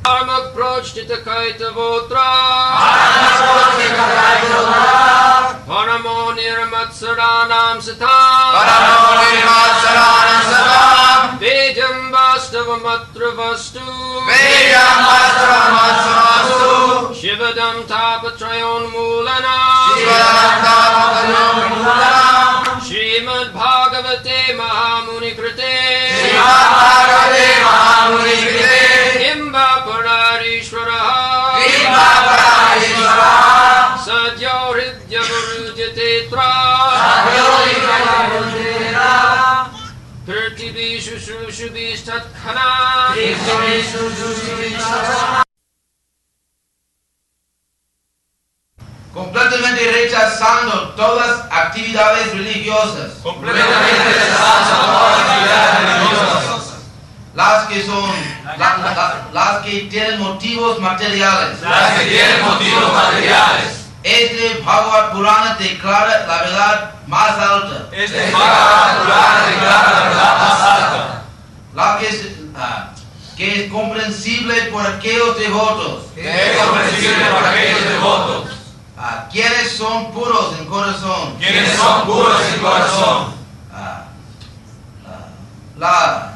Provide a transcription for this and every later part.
Dharma projtita kaita votra Paramo nirmatsaranam satam Vejam vastavamatra vastu Shivadam tapatrayon mulana Srimad Bhagavate Mahamuni Krite Imba Pararishvaraha Sadyo Hridya Gurujyatetra Kirtibhishu Shrushubhishtatkana Completamente rechazando todas actividades religiosas. Completamente rechazando todas las actividades religiosas. Las que son, las que tienen motivos materiales. Las que tienen motivos materiales. Este Bhagavad Purana declara la verdad más alta. Este Bhagavad Purana declara la verdad más alta. La que es comprensible por aquellos devotos. Que es comprensible por aquellos devotos. Quienes son puros en corazón. Quienes son puros en corazón. La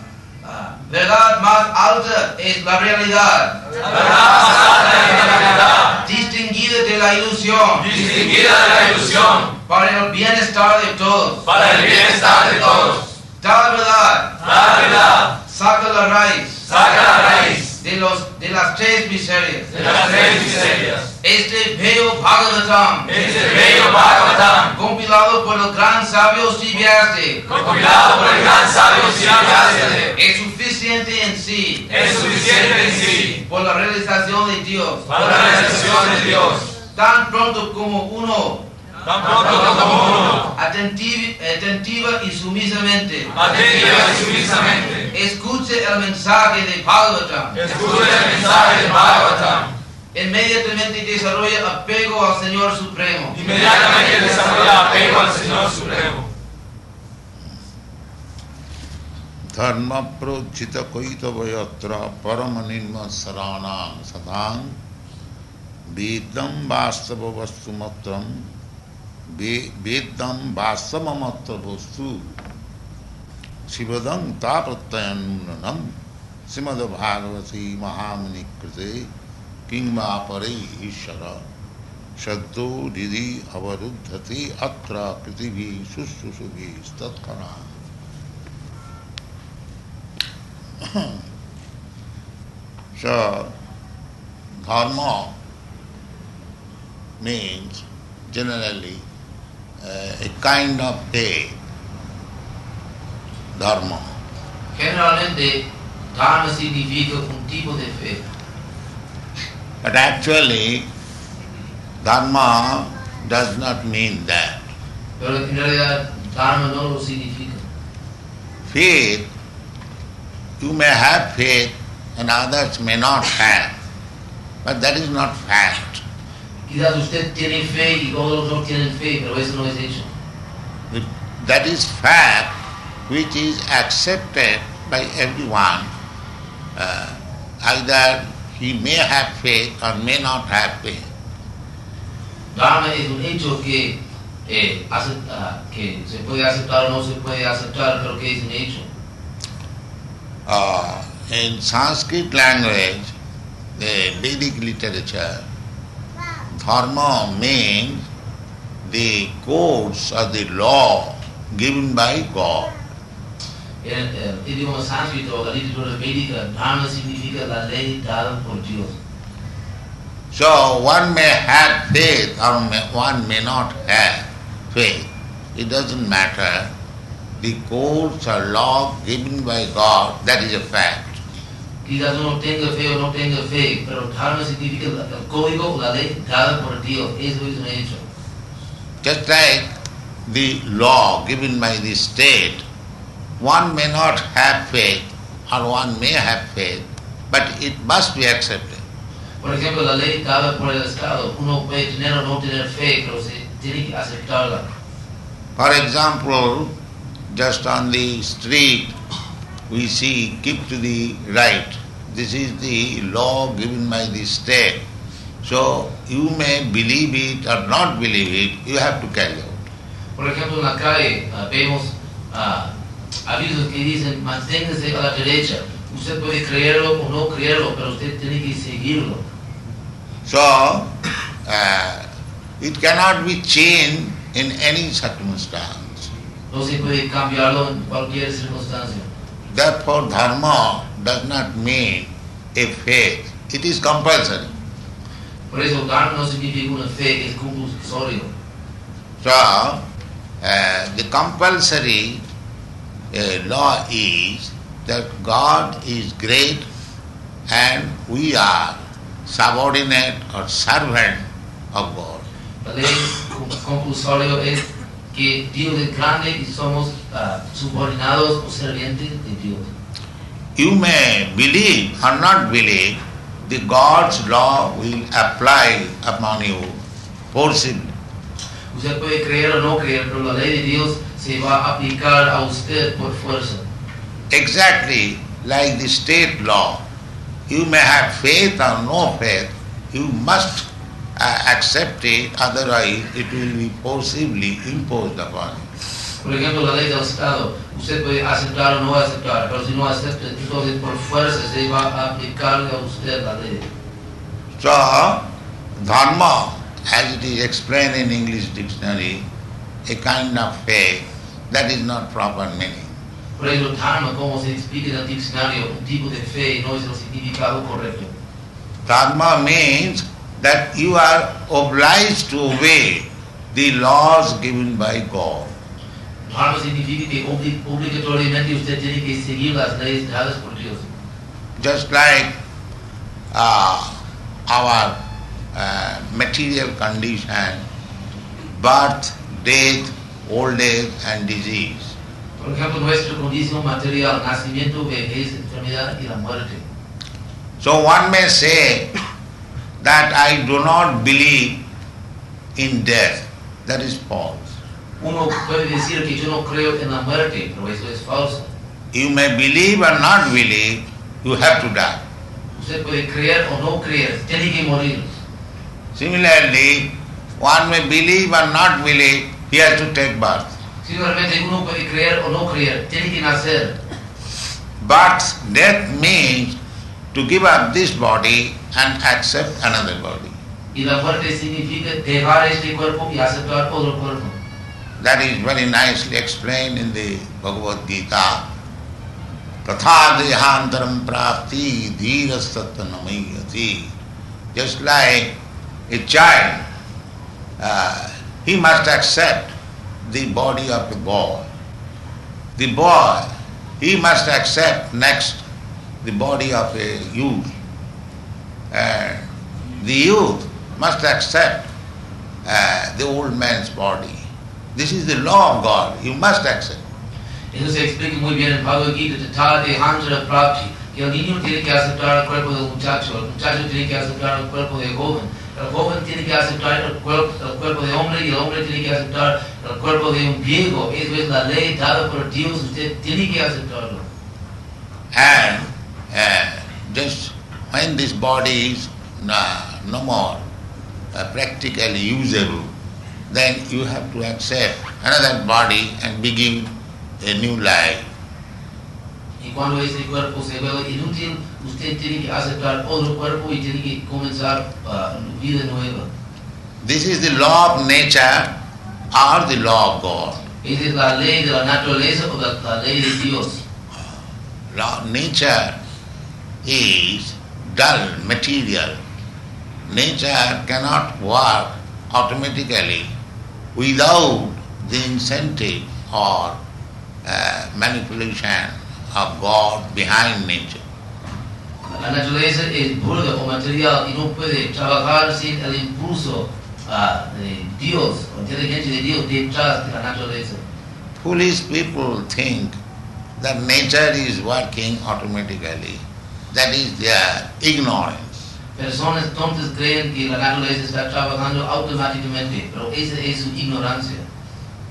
verdad más alta es la realidad. La verdad más alta es la realidad. Distinguida de la ilusión. Distinguida de la ilusión. Para el bienestar de todos. Para el bienestar de todos. Tal verdad. La verdad. Saca la raíz. Saca la raíz. De las tres miserias. De las tres miserias. Este bello Bhagavatam. Este bello Bhagavatam. Compilado por el gran sabio Sivyase. Compilado por el gran sabio Sivyase. Es suficiente en sí. Es suficiente en sí. Por la realización de Dios. Por la realización de Dios. Tan pronto como uno. Tan pronto como uno. Atentiva y sumisamente. Atentiva y sumisamente. Escuche el mensaje de Bhagavatam. Escuche el mensaje de Bhagavatam. Inmediatamente desarrolla apego al Señor Supremo. Inmediatamente desarrolla apego al Señor Supremo. Dharma prochita koita vayatra paramanirma saranam sadang vedam vastava vastu matram vedam vastava matra vastu Shivadam taprattayanunam Srimad Bhagavati Mahamuni Krite Kingma Pare Ishara Shaddo Didi Avaruddhati Atra Kritivi Sushusuvi Statkana. So, dharma means generally a kind of faith. Dharma. Generalmente, dharma significa un tipo de fe. But actually, dharma does not mean that. Pero en realidad, dharma no lo significa. Faith, you may have faith and others may not have, but that is not fact. Quizás usted tiene fe y todos no tienen fe, pero eso no es hecho. That is fact which is accepted by everyone. Either he may have faith or may not have faith. Dharma es un hecho que se puede aceptar o no se puede aceptar, pero que es un hecho. In Sanskrit language, the Vedic literature, dharma means the codes or the law given by God. En el idioma sánscrito, la literatura védica, dharma significa la ley dada por Dios. So one may have faith or one may not have faith. It doesn't matter. The codes or law given by God, that is a fact. Quizás uno tenga fe o no tenga fe, pero dharma significa el código o la ley dada por Dios. Eso es un hecho. Just like the law given by the state, one may not have faith or one may have faith, but it must be accepted. Por ejemplo, la ley dada por el Estado, uno puede tener o no tener fe, pero se tiene que aceptarla. For example, just on the street, we see keep to the right. this is the law given by the state. So you may believe it or not believe it, you have to carry out. Por ejemplo, en la calle vemos avisos que dicen manténgase a la derecha. Usted puede creerlo o no creerlo, pero usted tiene que seguirlo. So it cannot be changed in any circumstance. No se puede cambiarlo en cualquier circunstancia. Therefore, dharma does not mean a faith. It is compulsory. Por eso, dharma no significa una fe, es compulsorio. So, the compulsory law is that God is great and we are subordinate or servant of God. La ley compulsoria es que Dios es grande y somos subordinados o servientes de Dios. You may believe or not believe, the God's law will apply upon you forcibly. Usted puede creer o no creer, pero la ley de Dios se va a aplicar a usted por fuerza. Exactly like the state law. You may have faith or no faith, you must accept it, otherwise it will be forcibly imposed upon you. Por ejemplo, la ley del Estado, usted puede aceptar o no aceptar, pero si no acepta, entonces por fuerza se va a aplicarle a usted la ley. So, dharma, as it is explained in English dictionary, a kind of faith, that is not proper meaning. Por eso, dharma, como se explica en el diccionario, un tipo de fe no es el significado correcto. Dharma means that you are obliged to obey the laws given by God. Dharma significa que obligatoriamente usted tiene que seguir las leyes dadas por Dios. Just like our material condition, birth, death, old age and disease. Por ejemplo, nuestra condición material, nacimiento, vejez, enfermedad y la muerte. So one may say that I do not believe in death. That is false. Uno puede decir que yo no creo en la muerte, pero eso es falso. You may believe or not believe, you have to die. Usted puede creer o no creer, tiene que morir. Similarly, one may believe or not believe, he has to take birth. Simplemente uno puede creer o no creer, tiene que nacer. But death means to give up this body and accept another body. Y la muerte significa dejar este cuerpo y aceptar otro cuerpo. That is very nicely explained in the Bhagavad Gita. Tatha dehantaram prapti dhirastatta namayati. Just like a child, he must accept the body of a boy. The boy, he must accept next the body of a youth. And the youth must accept the old man's body. This is the law of God. You must accept. Eso se explica muy bien en Bhagavad Gita, Tatha dehantaram prapti, que el niño tiene que aceptar el cuerpo del muchacho, el muchacho tiene que aceptar el cuerpo del joven, el joven tiene que aceptar el cuerpo de hombre y el hombre tiene que aceptar el cuerpo de un viejo. Eso es la ley dada por Dios, usted tiene que aceptarlo. And just when this body is no more practically usable, then you have to accept another body and begin a new life. Y cuando ese cuerpo se vuelve inútil, usted tiene que aceptar otro cuerpo y tiene que comenzar una vida nueva. This is the law of nature or the law of God. Esa es la ley de la naturaleza o la ley de Dios. Nature is dull, material. Nature cannot work automatically without the incentive or manipulation of God behind nature. La naturaleza es burda o material y no puede trabajar sin el impulso de Dios o inteligencia de Dios detrás de la naturaleza. Foolish people think that nature is working automatically. That is their ignorance. Personas tontas creen que la naturaleza está trabajando automáticamente, pero esa es su ignorancia.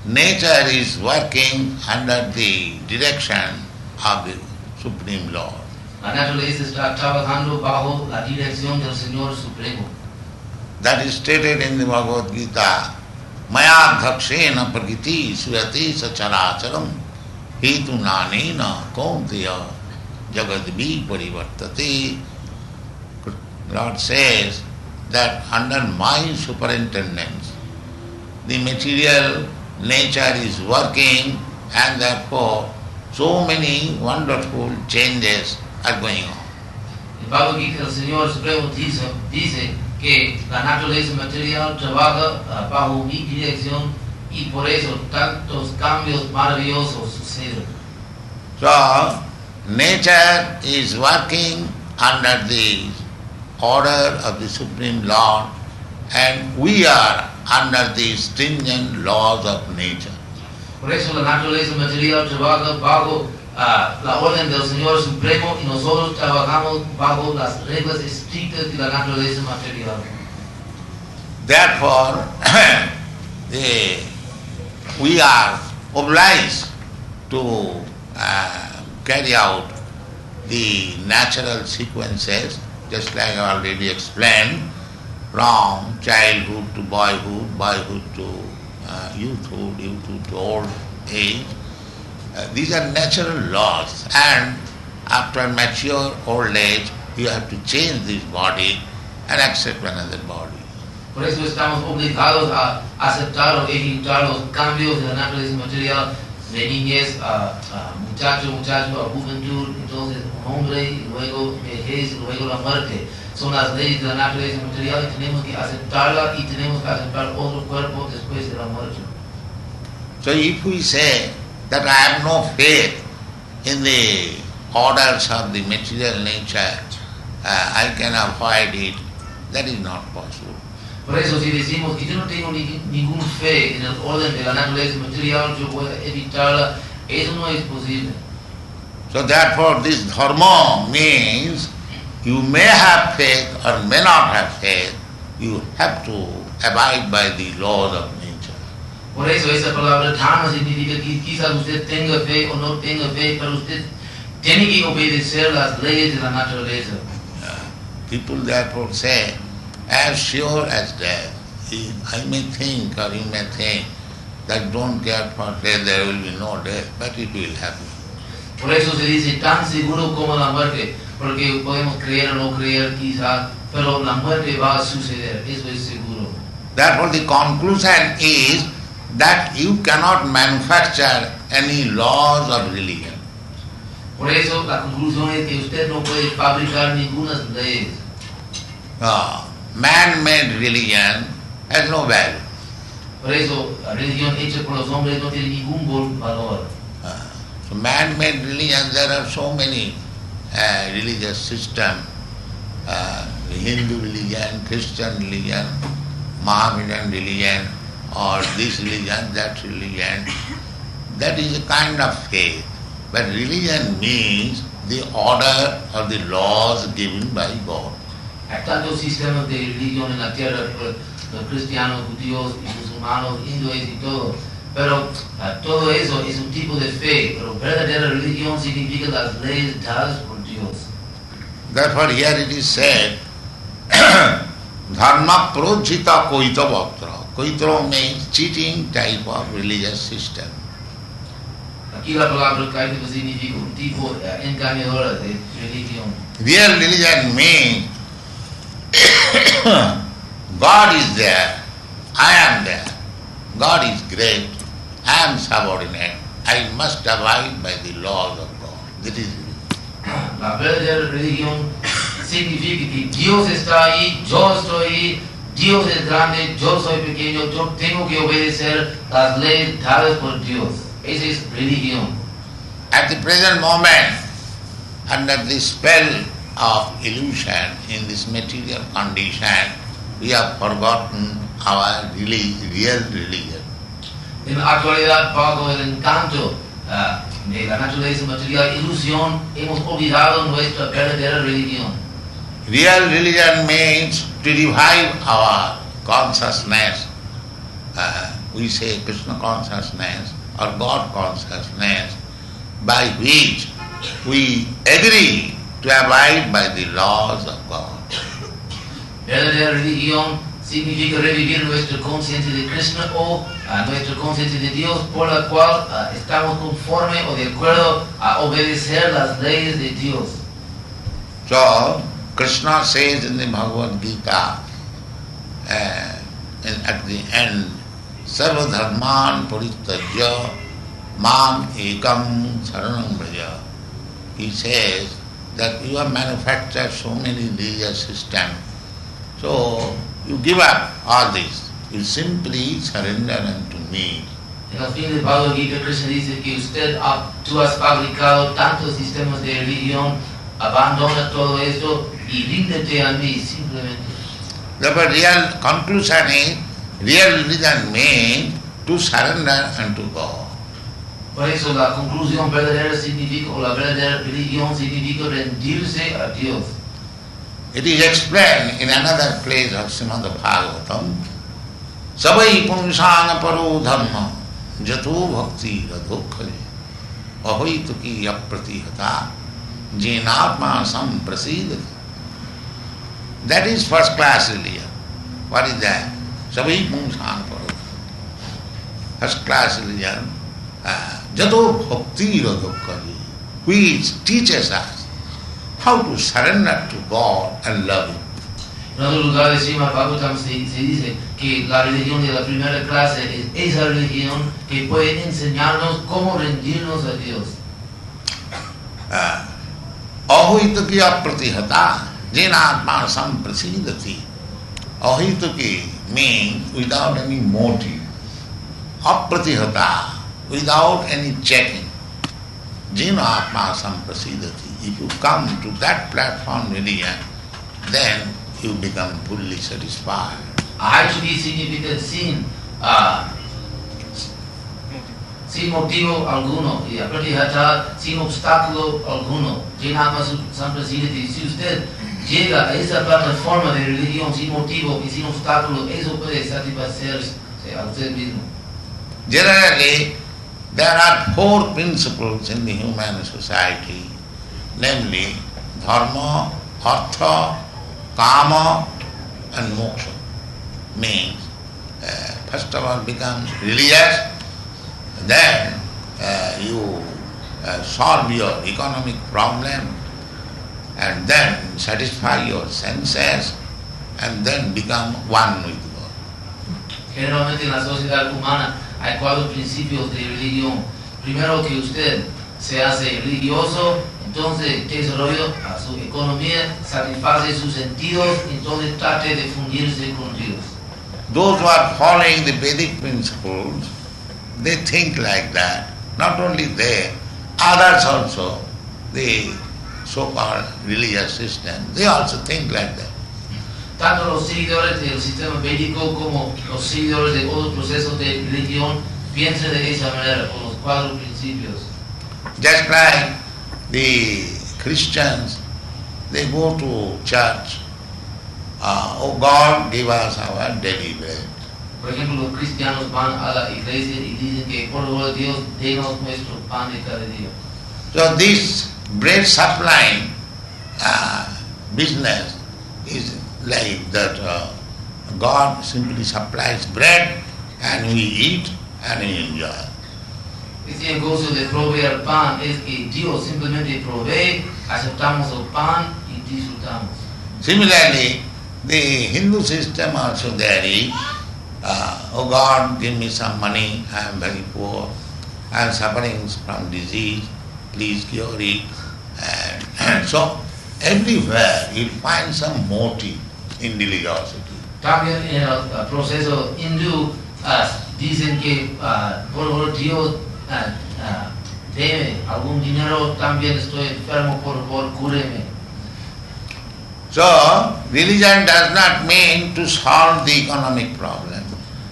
Nature is working under the direction of the Supreme Lord. La La naturaleza está trabajando bajo la dirección del Señor Supremo. That is stated in the Bhagavad Gita. Maya dhakshena prakriti suyati sacharacharam hetu nanena kaunteya jagadvi parivartate. Lord says that under my superintendence the material nature is working, and therefore so many wonderful changes are going on. En Bhagavad Gita el Señor Supremo dice que la naturaleza material trabaja bajo mi dirección y por eso tantos cambios maravillosos suceden. So, nature is working under the order of the Supreme Lord, and we are under the stringent laws of nature. Por eso la naturaleza material trabaja bajo la orden del Señor Supremo y nosotros trabajamos bajo las reglas estrictas de la naturaleza material. Therefore, we are obliged to carry out the natural sequences, just like I already explained, from childhood to boyhood, boyhood to youthhood, youthhood to old age. These are natural laws, and after mature old age, you have to change this body and accept another body. Por eso estamos obligados a aceptar o ejecutar los cambios de la naturaleza material de niñez a muchacho, a juventud, entonces un hombre, y luego vejez, y luego la muerte. Son las leyes de la naturaleza material y tenemos que aceptarla y tenemos que aceptar otro cuerpo después de la muerte. So if we say that I have no faith in the orders of the material nature, I can avoid it, that is not possible. Por eso si decimos que yo no tengo ninguna fe en el orden de la naturaleza material, yo puedo evitarla, eso no es posible. So therefore this dharma means you may have faith or may not have faith, you have to abide by the laws of nature. Por eso esa palabra dharma significa que quizás usted tenga fe o no tenga fe, pero usted tiene que obedecer las leyes de la naturaleza. People therefore say, as sure as death, I may think or you may think that don't care for death, there will be no death, but it will happen. Por eso se dice tan seguro como la muerte, porque podemos creer o no creer quizás, pero la muerte va a suceder, eso es seguro. Therefore the conclusion is that you cannot manufacture any laws of religion. Por eso la conclusión es que usted no puede fabricar ninguna ley. Man-made religion has no value. Por eso la religión hecha por los hombres no tiene ningún valor. So man-made religion, there are so many religious systems, Hindu religion, Christian religion, Mohammedan religion, or this religion, that religion. That is a kind of faith. But religion means the order or the laws given by God. Hay tantos sistemas de religión en la tierra, los cristianos, judíos, musulmanos, hindúes y todo. Pero todo eso es un tipo de fe, pero verdadera religión significa las leyes dadas por Dios. Therefore here it is said, dharma projita koita bhaktra. Koitra means cheating type of religious system. Aquí la palabra kaita significa un tipo engañadora de religión. Real religion means God is there, I am there. God is great, I am subordinate. I must abide by the laws of God. That is religion. La verdadera religión significa que Dios está ahí, yo estoy ahí, Dios es grande, yo soy pequeño, yo tengo que obedecer las leyes dadas por Dios. Esa es religión. At the present moment, under the spell of illusion in this material condition, we have forgotten our real religion. En la actualidad, bajo el encanto de la naturaleza material, ilusión, hemos olvidado nuestra verdadera religión. Real religion means to revive our consciousness. We say Krishna consciousness or God consciousness, by which we agree to to abide by the laws of God. Verdadera religión significa revivir nuestra conciencia de Kṛṣṇa o nuestra conciencia de Dios, por la cual estamos conforme o de acuerdo a obedecer las leyes de Dios. So, Kṛṣṇa says in the Bhagavad Gita, at the end, Sarva dharman parityajya mam ekam saranam vraja. He says that you have manufactured so many religious systems. So you give up all this. You simply surrender unto me. En el fin del Bhagavad Gita, Kṛṣṇa dice que tú has fabricado tantos sistemas de religión, abandona todo esto y ríndete a mí simplemente. The real conclusion is, real religion means to surrender unto God. Por eso la conclusión verdadera significa, o la verdadera religión significa rendirse a Dios. It is explained in another place of Srimad Bhagavatam. Savai pumsana paro dhamma jato bhakti radhokkhale ahoituki apratihata jenatma samprasidati. That is first class religion. What is that? Savai pumsana paro dhamma. First class religion. Jato bhakti radhokkhale, which teaches us how to surrender to God and love Him. En otro lugar de Srimad Bhagavatam se dice que la religión de la primera clase es esa religión que puede enseñarnos cómo rendirnos a Dios. Ahoituki apratihata jenatma samprasidati. Ahoituki means without any motive. Apratihata, without any checking. Jenatma samprasidati. If you come to that platform religion, then you become fully satisfied. Ahaytuki significa sin motivo alguno, y apratihata sin obstáculo alguno. Jenatma samprasidati. Si usted llega a esa plataforma de religión sin motivo y sin obstáculo, eso puede satisfacerse a usted mismo. Generally, there are four principles in the human society, namely dharma, artha, kama and moksha. Means, first of all become religious, then you solve your economic problem, and then satisfy your senses, and then become one with God. Generalmente en la sociedad humana hay cuatro principios de religión. Primero, que usted se hace religioso, entonces desarrolla su economía, satisface sus sentidos, entonces trate de fundirse con Dios. Those who are following the Vedic principles, they think like that. Not only they, others also, the so-called religious system, they also think like that. Tanto los seguidores del sistema védico como los seguidores de otros procesos de religión piensan de esa manera, con los cuatro principios. Just like the Christians, they go to church, oh God, give us our daily bread. Por ejemplo, los cristianos van a la iglesia y dicen que por favor Dios, denos nuestro pan de cada día. So this bread supplying business is like that God simply supplies bread and we eat and we enjoy. Este negocio de proveer pan es que Dios simplemente provee, aceptamos el pan y disfrutamos. Similarly, the Hindu system also there is, oh God, give me some money, I am very poor, I am suffering from disease, please cure it. And so everywhere you find some motive in religiosity. También en el proceso hindú dicen que por favor Dios deme algún dinero, también estoy enfermo, por favor cúreme. So religion does not mean to solve the economic problem.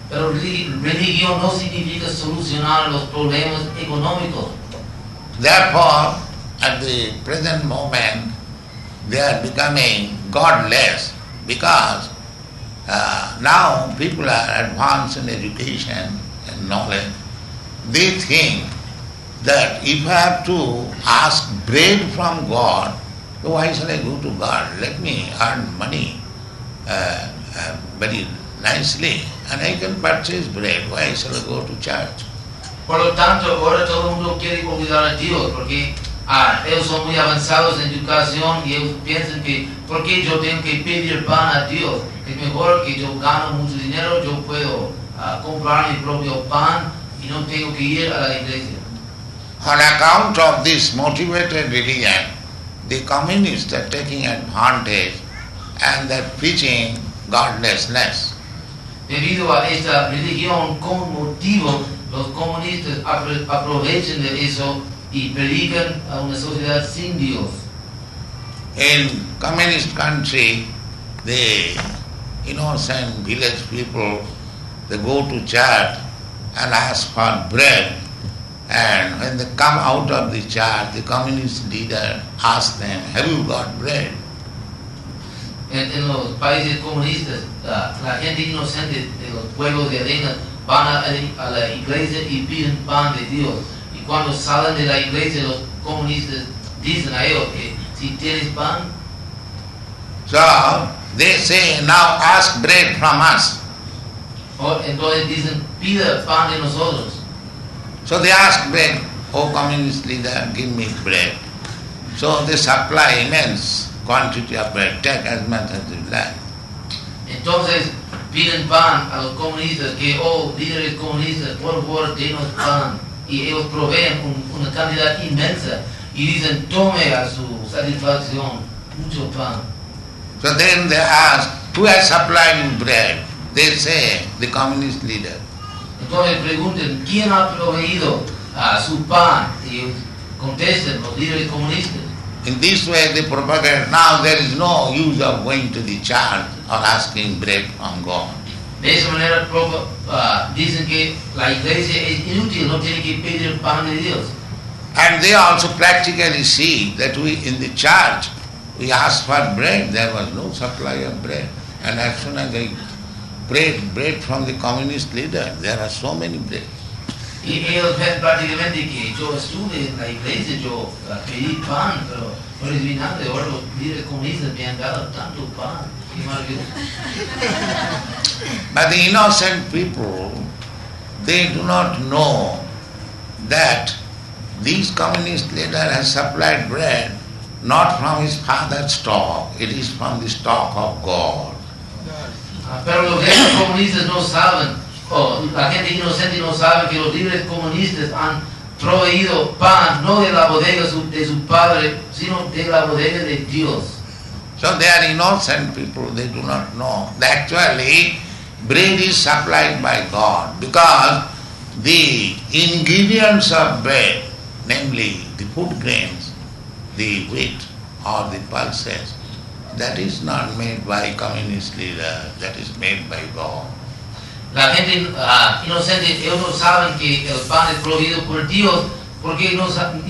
Pero religión no significa solucionar los problemas económicos. Therefore, at the present moment, they are becoming godless because now people are advanced in education and knowledge. They think that if I have to ask bread from God, So why shall I go to God? Let me earn money very nicely and I can purchase bread. Why shall I go to church? Por lo tanto, ahora todo el mundo quiere olvidar a Dios porque ellos son muy avanzados en educación y ellos piensan que ¿por qué yo tengo que pedir pan a Dios? Es mejor que yo gano mucho dinero, yo puedo comprar mi propio pan y no tengo que ir a la iglesia. On account of this motivated religion, the communists are taking advantage and they're preaching godlessness. Debido a esta religión con motivo, los comunistas aprovechan de eso y predican a una sociedad sin Dios. In communist country, the innocent village people, they go to church and ask for bread, and when they come out of the church, the communist leader asks them, have you got bread? En los países comunistas, la gente inocente de los pueblos de arena van a la iglesia y piden pan de Dios. Y cuando salen de la iglesia, los comunistas dicen a ellos que si tienes pan. So they say, now ask bread from us. Entonces dicen, pida pan de nosotros. So they ask bread, oh communist leader, give me bread. So they supply immense quantity of bread, take as much as you like. Entonces piden pan a los comunistas que, oh líderes comunistas, por favor, denos pan. Y ellos proveen una cantidad inmensa y dicen, tome a su satisfacción mucho pan. So then they ask, who has supplied you bread? They say, the communist leader. Entonces preguntan, ¿quién ha proveído su pan? Y contestan los líderes comunistas. In this way they propagate, now there is no use of going to the church or asking bread from God. De esa manera dicen que la iglesia es inútil, no tiene que pedir pan de Dios. And they also practically see that we in the church, we asked for bread, there was no supply of bread. And as soon as they prayed bread from the communist leader, there are so many bread. Y ellos ven prácticamente que yo estuve en la iglesia, yo pedí pan, pero no recibí nada. De ahora los líderes comunistas me han dado tanto pan. Qué maravilloso. But the innocent people, they do not know that this communist leader has supplied bread not from his father's stock, it is from the stock of God. Pero los líderes comunistas no saben, la gente inocente no sabe que los líderes comunistas han proveído pan no de la bodega de su padre, sino de la bodega de Dios. So they are innocent people, they do not know that actually bread is supplied by God because the ingredients of bread, namely the food grains, the wheat or the pulses, that is not made by communist leader, that is made by God. La gente inocente, ellos no saben que el pan es proveído por Dios, porque y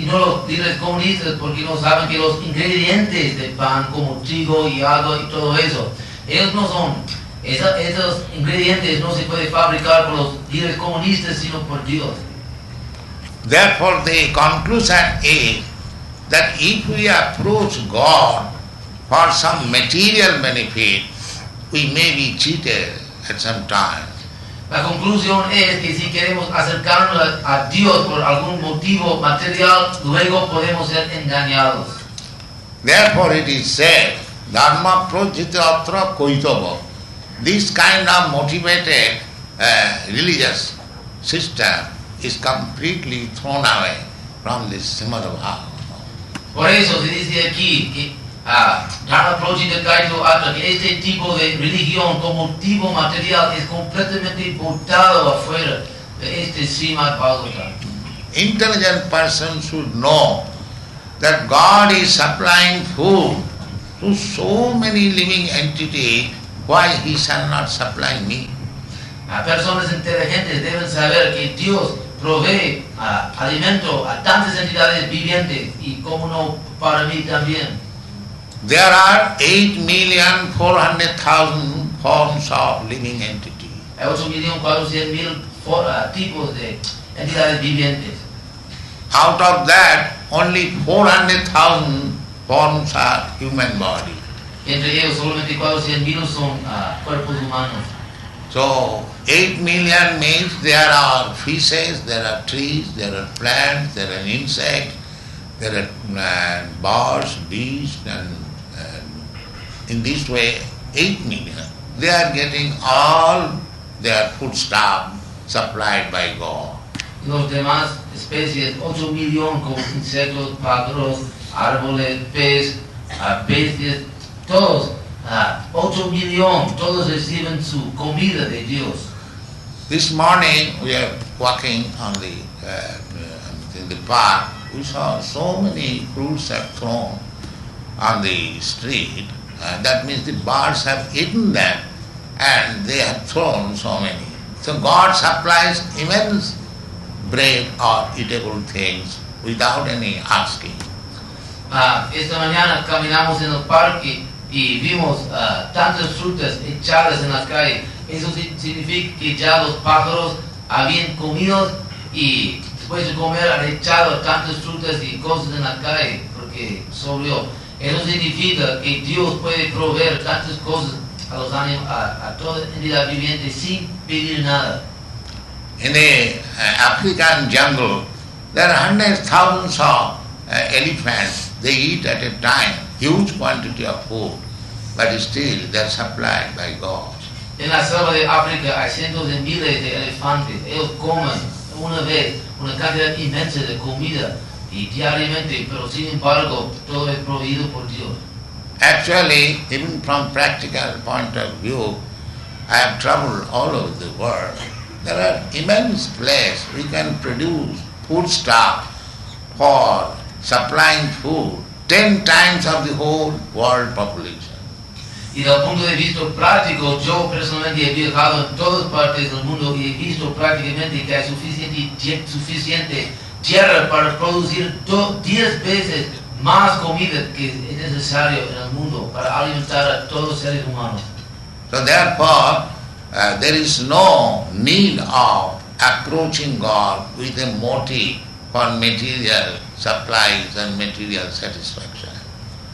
no los líderes comunistas, porque no saben que los ingredientes del pan, como trigo y agua y todo eso, ellos no son, esos ingredientes no se pueden fabricar por los líderes comunistas, sino por Dios. Therefore the conclusion is that if we approach God for some material benefit, we may be cheated at some time. La conclusión es que si queremos acercarnos a Dios por algún motivo material, luego podemos ser engañados. Therefore it is said, dharma projitatra koitava. This kind of motivated religious system is completely thrown away from this Srimad Bhagavatam. Por eso se dice aquí que Dharma projitatra, que este tipo de religión con motivo material es completamente botado afuera de este Srimad Bhagavatam. Intelligent person should know that God is supplying food to so many living entities, why He shall not supply me? Personas inteligentes deben saber que Dios provee alimento a tantas entidades vivientes y como no para mí también. There are 8,400,000 forms of living entities. Hay 8,400,000 tipos de entidades vivientes. Out of that, only 400,000 forms are human body. Entre ellos solamente 400,000 son cuerpos humanos. So 8 million means there are fishes, there are trees, there are plants, there are insects, there are birds, beasts, and in this way 8 million. They are getting all their foodstuff supplied by God. Los demás especies, 8 millones como insectos, pájaros, árboles, peces, bestias, todos, 8 millones, todos reciben su comida de Dios. This morning we are walking on in the park. We saw so many fruits have thrown on the street. That means the birds have eaten them and they have thrown so many. So God supplies immense bread or eatable things without any asking. Esta mañana caminamos en el parque y vimos tantas frutas echadas en la calle. Eso significa que ya los pájaros habían comido y después de comer han echado tantas frutas y cosas en la calle porque sobró. Eso significa que Dios puede proveer tantas cosas a los animales, a toda entidad viviente sin pedir nada. In the African jungle, there are hundreds, thousands of elephants. They eat at a time huge quantity of food, but still they are supplied by God. En la selva de África hay cientos de miles de elefantes. Ellos comen una vez una cantidad inmensa de comida y diariamente, pero sin embargo todo es proveído por Dios. Actually, even from practical point of view, I have traveled all over the world. There are immense places we can produce foodstuff for supplying food 10 times of the whole world population. Y desde el punto de vista práctico, yo personalmente he viajado en todas partes del mundo y he visto prácticamente que hay suficiente tierra para producir 10 veces más comida que es necesario en el mundo para alimentar a todos los seres humanos. So therefore, there is no need of approaching God with a motive for material supplies and material satisfaction.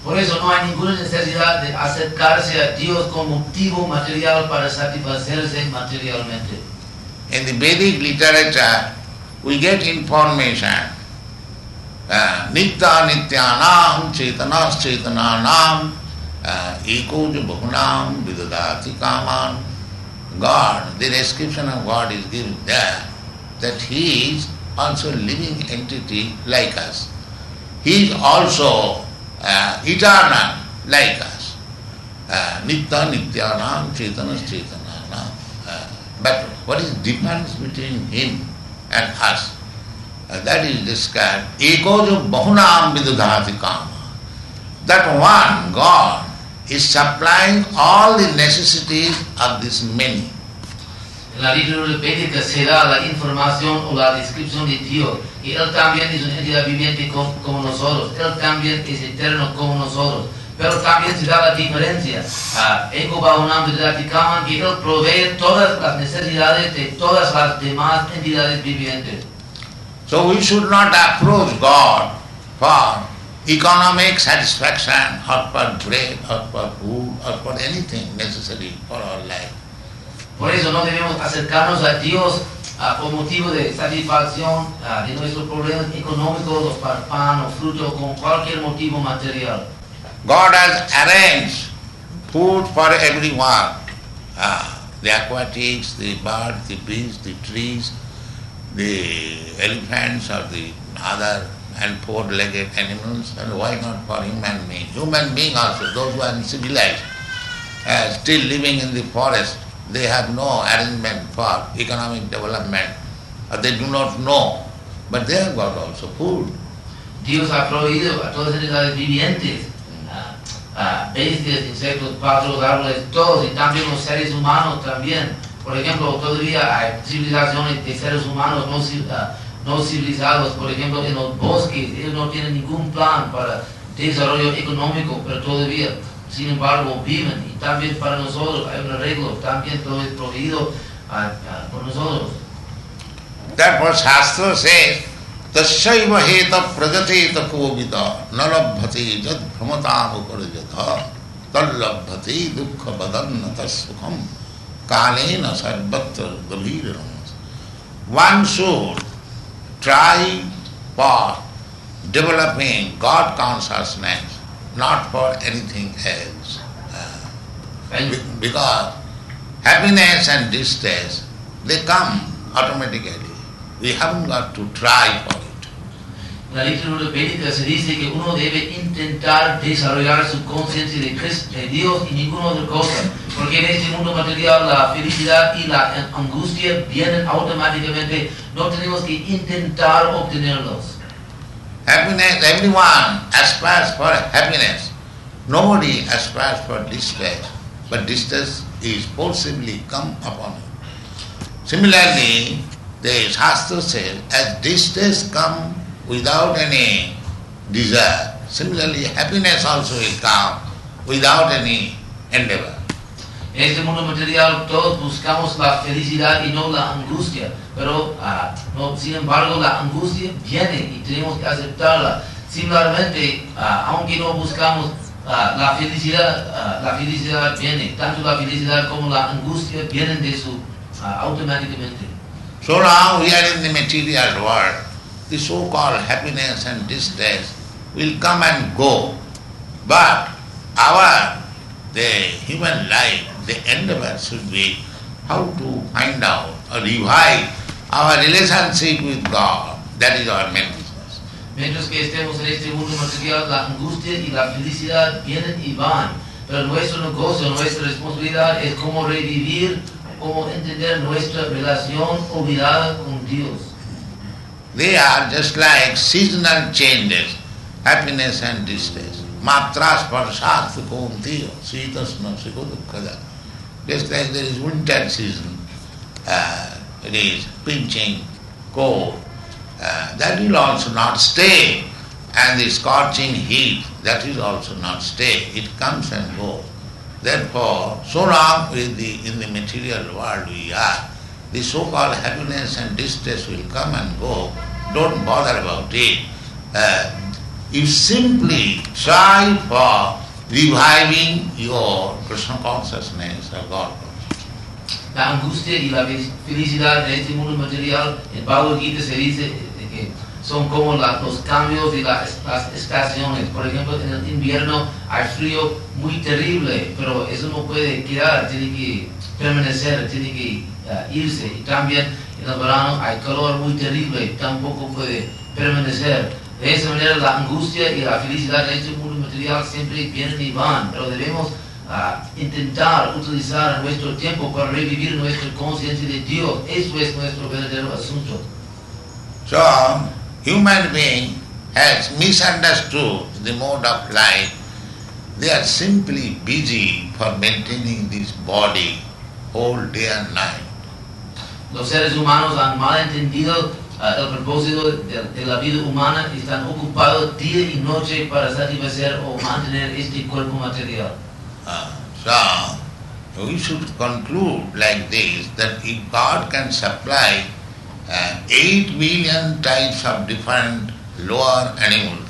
Por eso no hay ninguna necesidad de acercarse a Dios con motivo material para satisfacerse materialmente. In the Vedic literature, we get information. Nitya nityanam chetanas chetananam eko bahunam vidadati kaman. God, the description of God is given there, that He is also a living entity like us. He is also eternal like us. Nitya nityanam chetanas chetananam. But what is the difference between Him and us? That is described. Eko bahunam vidadati kama. That one, God, is supplying all the necessities of this many. En la literatura védica se da la información o la descripción de Dios, y Él también es una entidad viviente como nosotros, Él también es eterno como nosotros, pero también se da la diferencia, Eko Bahunam Vidadati Kaman, que Él provee todas las necesidades de todas las demás entidades vivientes. So we should not approach God for economic satisfaction or for bread or for food or for anything necessary for our life. Por eso no debemos acercarnos a Dios por motivo de satisfacción de nuestros problemas económicos, o para pan o fruto, con cualquier motivo material. God has arranged food for everyone. The aquatics, the birds, the beasts, the trees, the elephants or the other and four-legged animals, and why not for human being? Human being also, those who are uncivilized, still living in the forest, they have no arrangement for economic development, or they do not know, but they have got also food. Dios ha proveído a todas las entidades vivientes, bestias, insectos, pájaros, árboles, todos, y también los seres humanos también. Por ejemplo, todavía hay civilizaciones de seres humanos no civilizados, por ejemplo, en los bosques, ellos no tienen ningún plan para desarrollo económico, pero todavía, sin embargo, viven. Y también para nosotros hay un arreglo, también todo es proveído por nosotros. Therefore, Shastra says, Tasyaiva heta prajateta kovita nalabhati jad brahmatam uparajatha tallabhati dukkha badannata sukham kalena sarvatra gabhiram. One should try for developing God consciousness, not for anything else. Because happiness and distress, they come automatically. We haven't got to try for it. En la literatura védica se dice que uno debe intentar desarrollar su conciencia de Dios y ninguna otra cosa, porque en este mundo material la felicidad y la angustia vienen automáticamente, no tenemos que intentar obtenerlos. Happiness, everyone aspires for happiness. Nobody aspires for distress, but distress is forcibly come upon you. Similarly, the Shastra says, as distress come without any desire, similarly happiness also will come without any endeavor. En este mundo material todos buscamos la felicidad y no la angustia, pero no, sin embargo la angustia viene y tenemos que aceptarla. Similarmente, aunque no buscamos la felicidad viene, tanto la felicidad como la angustia vienen de su automáticamente. So now we are in the material world. The so-called happiness and distress will come and go, but the human life, the endeavor should be how to find out or revive our relationship with God. That is our main business. Mientras que estemos en este mundo material, la angustia y la felicidad vienen y van, pero nuestro negocio, nuestra responsabilidad es cómo revivir, cómo entender nuestra relación olvidada con Dios. They are just like seasonal changes, happiness and distress. Matras parsat sukontiyo, sitasna sikodukkada. Just like there is winter season, it is pinching, cold. That will also not stay. And the scorching heat, that will also not stay. It comes and goes. Therefore, so long in the material world we are, the so-called happiness and distress will come and go. Don't bother about it. You simply try for reviving your Kṛṣṇa consciousness or God consciousness. La angustia y la felicidad de este mundo material, en Bhagavad Gita se dice que son como los cambios de las estaciones. Por ejemplo, en el invierno hay frío muy terrible, pero eso no puede quedar, tiene que permanecer, tiene que irse. Y también en el verano hay calor muy terrible, tampoco puede permanecer. De esa manera la angustia y la felicidad de este mundo material siempre vienen y van, pero debemos intentar utilizar nuestro tiempo para revivir nuestra conciencia de Dios. Eso es nuestro verdadero asunto. So, human being has misunderstood the mode of life. They are simply busy for maintaining this body whole day and night. Los seres humanos han malentendido el propósito de la vida humana, están ocupados día y noche para satisfacer o mantener este cuerpo material. So, we should conclude like this, that if God can supply 8 billion types of different lower animals,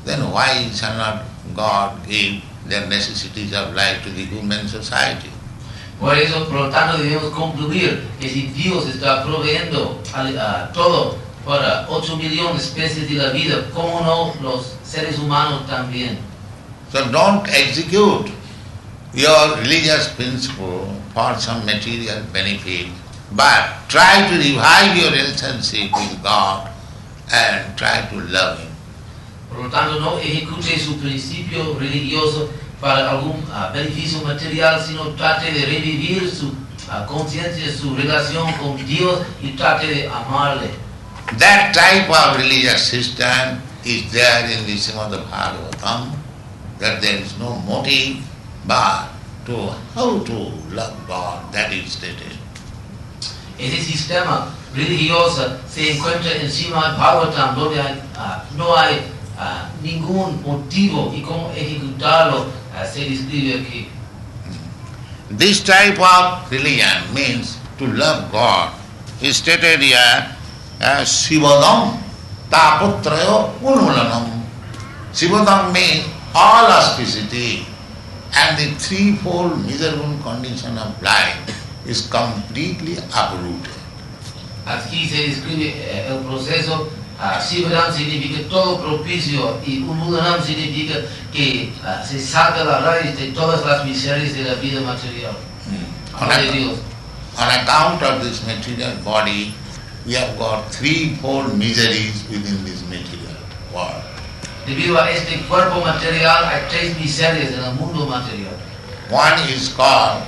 then why shall not God give the necessities of life to the human society? Por eso, por lo tanto, debemos concluir que si Dios está proveyendo todo para 8 millones de especies de la vida, ¿cómo no los seres humanos también? So don't execute your religious principle for some material benefit, but try to revive your relationship with God and try to love Him. Por lo tanto, no ejecute su principio religioso para algún beneficio material, sino trate de revivir su conciencia, su relación con Dios y trate de amarle. That type of religious system is there in the Srimad Bhagavatam, that there is no motive but to how to love God, that is stated. Ese sistema religioso se encuentra en Srimad Bhagavatam, donde no hay ningún motivo y cómo ejecutarlo se describe aquí. This type of religion means to love God is stated here as Shivadam taputrayo unulanam. Sivadam means all auspicity, and the threefold miserable condition of life is completely uprooted. Aquí se describe el proceso. Sivadam significa todo propicio y Unulanam significa que se saca la raíz de todas las miserias de la vida material. On account of this material body, we have got threefold miseries within this material world. Debido a este cuerpo material hay tres miserias en el mundo material. One is called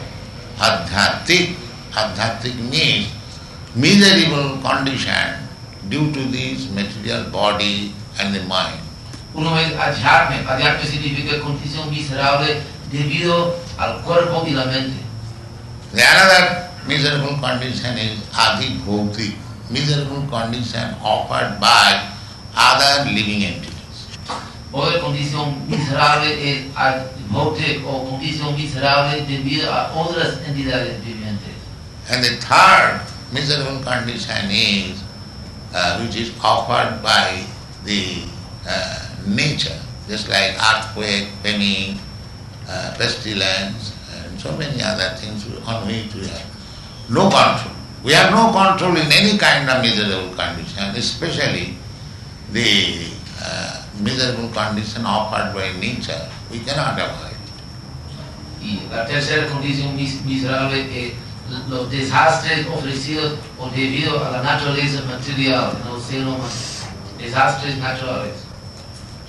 adhyatik. Adhyatik means miserable condition due to this material body and the mind. Uno es adhyatma. Adhyatma significa condición miserable debido al cuerpo y la mente. The another miserable condition is adhibhautik, miserable condition offered by other living entities. Otra condición miserable es adhyatma o condición miserable debido a otras entidades vivientes. And the third miserable condition is which is offered by the nature, just like earthquake, famine, pestilence, and so many other things on which we have no control. We have no control in any kind of miserable condition, especially the miserable condition offered by nature. We cannot avoid. Y la tercera condición miserable es los desastres ofrecidos o debido a la naturaleza material, no sino desastres naturales.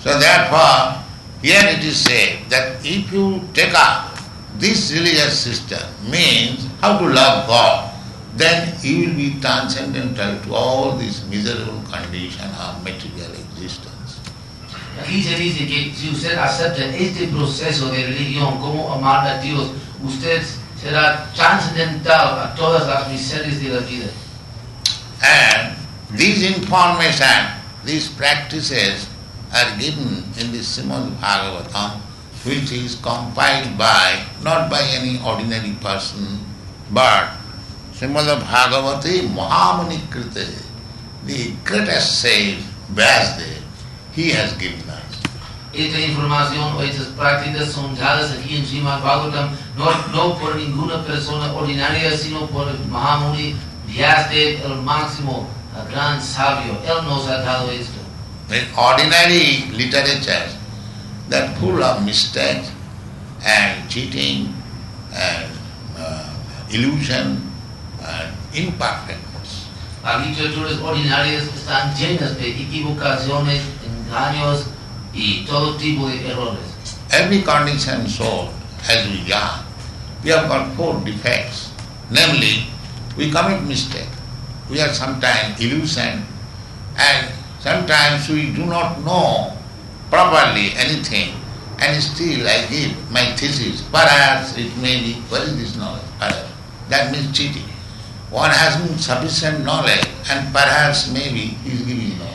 So therefore, here it is said that if you take up this religious system, means how to love God, then you will be transcendental to all this miserable condition of material existence. Aquí se dice que si usted acepta este proceso de religión como amar a Dios, usted será trascendental a todas las miserias de la vida. And these information, these practices are given in the Srimad Bhagavatam, which is compiled by, not by any ordinary person, but Srimad Bhagavati Mahamuni Krite, the greatest sage, Vyasdev, he has given us. Esta información o estas prácticas son dadas aquí en Srimad Bhagavatam no por ninguna persona ordinaria, sino por el Mahamuni Vyasdev, el máximo, el gran sabio. Él nos ha dado esto. In ordinary literature, that full of mistakes and cheating and illusion and imperfectness. Las literaturas ordinarias están llenas de equivocaciones, engaños y todo tipo de errores. Every conditioned soul, as we learn, we have got four defects. Namely, we commit mistake. We are sometimes illusioned, and sometimes we do not know properly anything, and still I give my thesis. Perhaps it may be, what is this knowledge? Perhaps. That means cheating. One has sufficient knowledge, and perhaps maybe he is giving knowledge.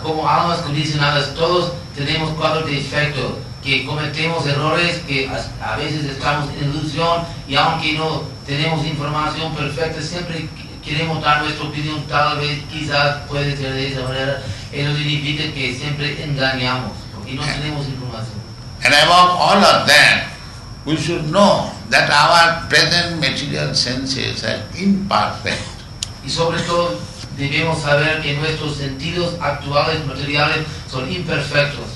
Como almas condicionadas, todos tenemos cuatro defectos, que cometemos errores, que a veces estamos en ilusión y aunque no tenemos información perfecta, siempre queremos dar nuestra opinión, tal vez quizás puede ser de esa manera. Eso significa que siempre engañamos, porque no tenemos información. And above all of that, we should know that our present material senses are imperfect. Y sobre todo, debemos saber que nuestros sentidos actuales materiales son imperfectos.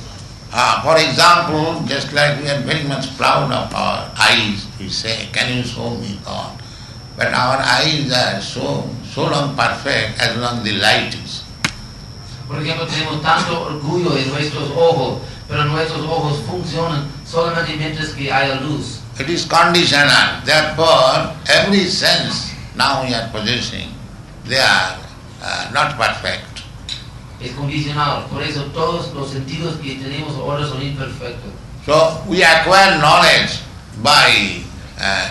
For example, just like we are very much proud of our eyes, we say, can you show me God? But our eyes are so long perfect as long the light is. Por ejemplo, tenemos tanto orgullo en nuestros ojos, pero nuestros ojos funcionan solamente mientras que haya luz. It is conditional. Therefore, every sense now we are possessing, they are not perfect. Es condicional, por eso todos los sentidos que tenemos ahora son imperfectos. So we acquire knowledge by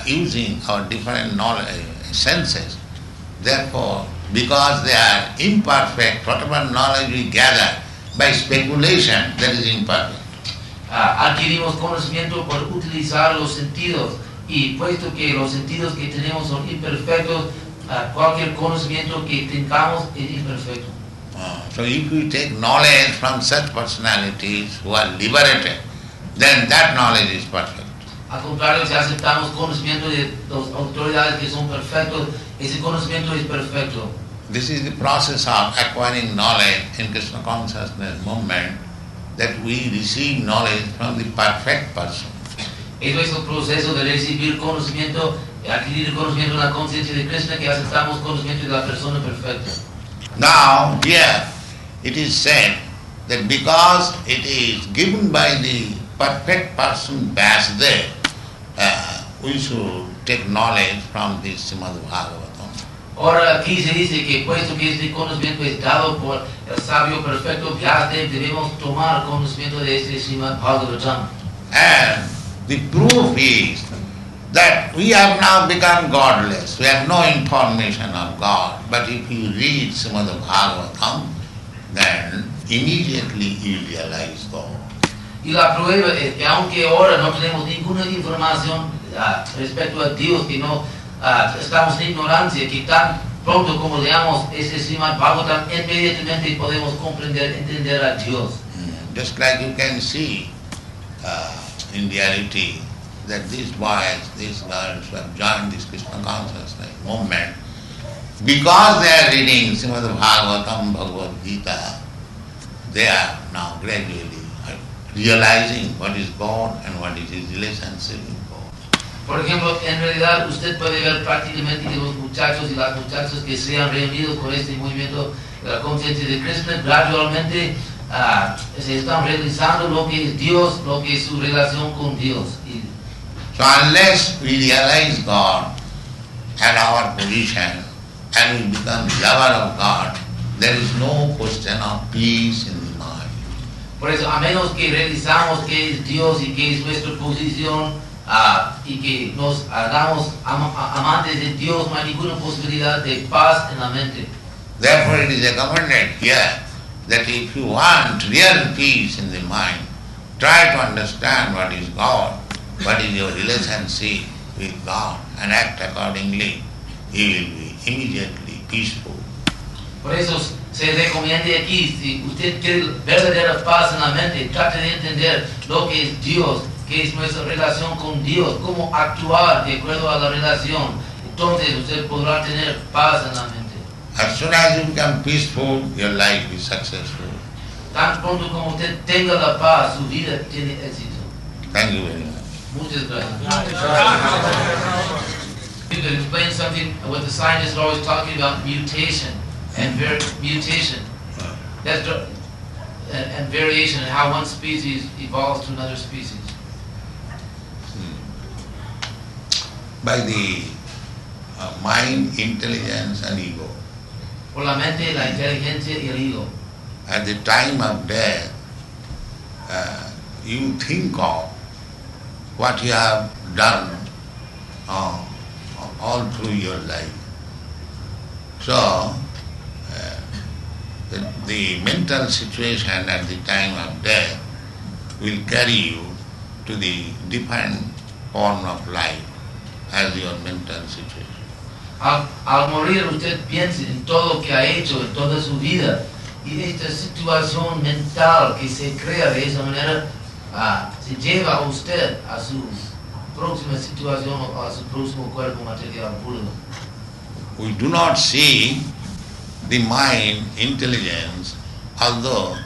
using our different knowledge, senses. Therefore, because they are imperfect, whatever knowledge we gather by speculation, that is imperfect. Adquirimos conocimiento por utilizar los sentidos y puesto que los sentidos que tenemos son imperfectos, cualquier conocimiento que tengamos es imperfecto. So if you take knowledge from such personalities who are liberated, then that knowledge is perfect. Al contrario, si aceptamos conocimiento de las autoridades que son perfectos, ese conocimiento es perfecto. This is the process of acquiring knowledge in Krishna consciousness movement, that we receive knowledge from the perfect person. Eso es el proceso de recibir conocimiento, adquirir conocimiento en la conciencia de Krishna, que aceptamos conocimiento de la persona perfecta. Now here it is said that because it is given by the perfect person Vasudev, we should take knowledge from this Srimad Bhagavatam. Ahora aquí se dice que puesto que este conocimiento es dado por el sabio perfecto Vyasadeva, debemos tomar conocimiento de este Srimad Bhagavatam. And the proof is that we have now become godless. We have no information of God. But if you read Srimad Bhagavatam, then immediately you realize God. Y la prueba es que aunque ahora no tenemos ninguna información respecto a Dios, que no estamos en ignorancia, que tan pronto como leamos ese Srimad Bhagavatam, inmediatamente podemos comprender, entender a Dios. Just like you can see in reality that these boys, these girls who have joined this Krishna consciousness movement, because they are reading Srimad Bhagavatam, Bhagavad Gita, they are now gradually realizing what is God and what is his relationship with God. Por ejemplo, en realidad usted puede ver prácticamente que los muchachos y las muchachas que se han reunido con este movimiento de la conciencia de Krishna gradualmente se están realizando lo que es Dios, lo que es su relación con Dios. So unless we realize God and our position and we become lover of God, there is no question of peace in the mind. Por eso, a menos que realizamos que es Dios y que es nuestra posición y que nos hagamos amantes de Dios, no hay ninguna posibilidad de paz en la mente. Therefore it is recommended here that if you want real peace in the mind, try to understand what is God, what is your relationship with God, and act accordingly. You will be immediately peaceful. Por eso se recomienda aquí, si usted quiere verdadera paz en la mente, trate de entender lo que es Dios, que es nuestra relación con Dios, cómo actuar de acuerdo a la relación. Entonces usted podrá tener paz en la mente. As soon as you become peaceful, your life is successful. Tan pronto como usted tenga la paz, su vida tiene éxito. Thank you very much. Muchas gracias. You could explain something what the scientists are always talking about, mutation and mutation. That's and variation, and how one species evolves to another species. By the mind, intelligence and ego. Por la mente, la inteligencia y el ego. At the time of death, you think of what you have done all through your life. So, the mental situation at the time of death will carry you to the different form of life as your mental situation. Al morir usted piensa en todo lo que ha hecho en toda su vida y esta situación mental que se crea de esa manera se lleva a usted a su próxima situación o a su próximo cuerpo material puro. We do not see the mind, intelligence, although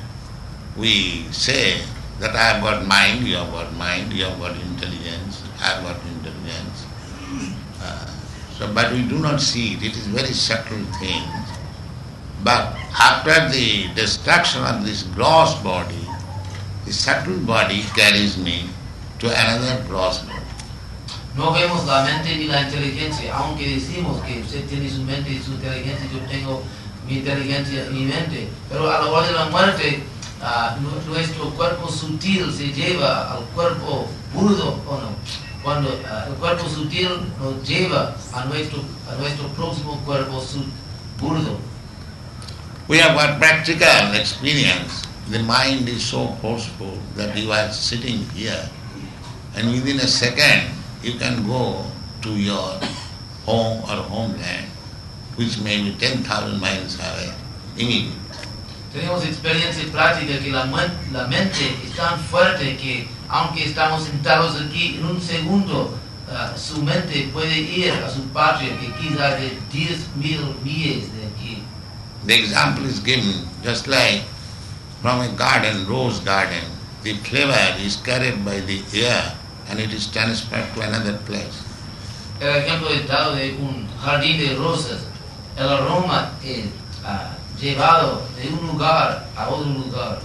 we say that I have got mind, you have got mind, you have got intelligence, I have got intelligence. But we do not see it. It is very subtle thing. But after the destruction of this gross body, the subtle body carries me to another gross body. No vemos la mente ni la inteligencia, aunque decimos que usted tiene su mente y su inteligencia, yo tengo mi inteligencia y mi mente. Pero a la hora de la muerte, nuestro cuerpo sutil se lleva al cuerpo burdo, ¿o no? Cuando el cuerpo sutil nos lleva a nuestro próximo cuerpo burdo. We have got practical experience. The mind is so forceful that you are sitting here and within a second you can go to your home or homeland, which may be 10,000 miles away, immediately. Tenemos experiencia práctica que la mente es tan fuerte que aunque estamos sentados aquí en un segundo, su mente puede ir a su patria que quizá de 10,000 millas de aquí. The example is given just like from a garden, rose garden, the flavor is carried by the air and it is transferred to another place. El ejemplo es dado de un jardín de rosas. El aroma es llevado de un lugar a otro lugar.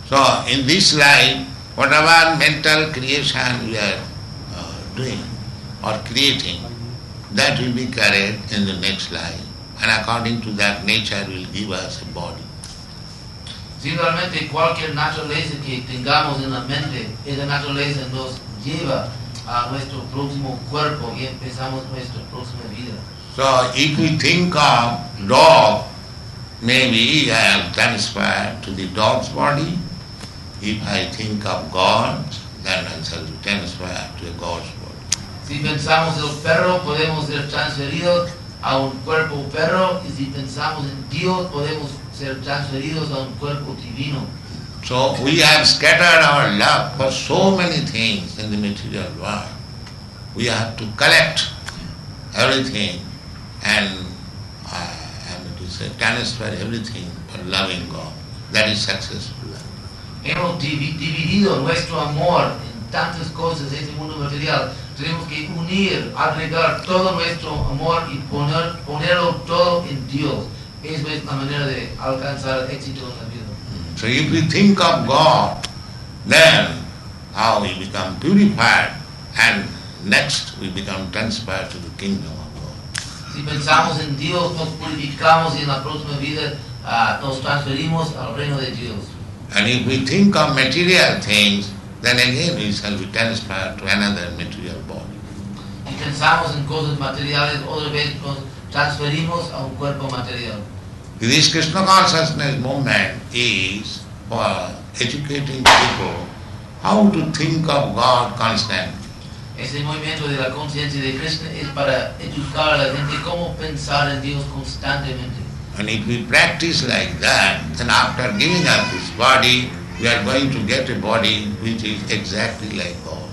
So in this life, whatever mental creation we are doing or creating, that will be carried in the next life. And according to that, nature will give us a body. Si realmente cualquier naturaleza que tengamos en la mente, esa naturaleza nos lleva a nuestro próximo cuerpo y empezamos nuestra próxima vida. So if we think of dog, maybe I am transferred to the dog's body. If I think of God, then I shall be transferred to a God's body. Si pensamos en el perro, podemos ser transferidos a un cuerpo perro, y si pensamos en Dios, podemos ser transferidos a un cuerpo divino. So we have scattered our love for so many things in the material world. We have to collect everything and transfer everything for loving God. That is successful love. Hemos dividido nuestro amor en tantas cosas en este mundo material. Tenemos que unir, agregar todo nuestro amor y ponerlo todo en Dios. Eso es la manera de alcanzar el éxito en la vida. So if we think of God, then how we become purified and next we become transferred to the kingdom of God. Si pensamos en Dios, nos purificamos y en la próxima vida nos transferimos al reino de Dios. And if we think of material things, then again we shall be transferred to another material body. Si pensamos en cosas materiales, otra vez nos transferimos a un cuerpo material. This Kṛṣṇa consciousness movement is for educating people how to think of God constantly. Ese movimiento de la conciencia de Kṛṣṇa es para educar a la gente cómo pensar en Dios constantemente. And if we practice like that, then after giving up this body, we are going to get a body which is exactly like God.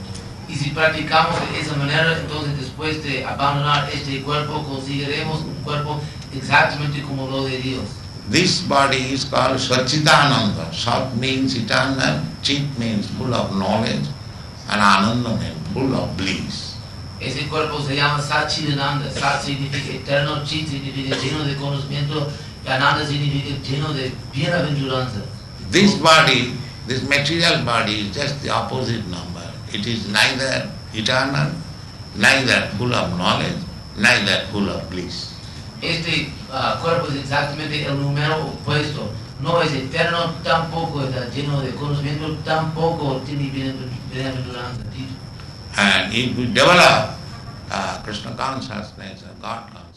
Y si practicamos de esa manera, entonces después de abandonar este cuerpo, conseguiremos un cuerpo exactamente como lo de Dios. This body is called Satchidananda. Sat means eternal, Chit means full of knowledge, and Ananda means full of bliss. Ese cuerpo se llama Satchidananda. Sat significa eterno, Chit significa lleno de conocimiento, y Ananda significa lleno de bienaventuranza. This body, this material body is just the opposite number. It is neither eternal, neither full of knowledge, neither full of bliss. Este cuerpo es exactamente el número opuesto. No es eterno, tampoco está lleno de conocimiento, tampoco tiene bienaventuranza. And if we develop Kṛṣṇa consciousness or God consciousness,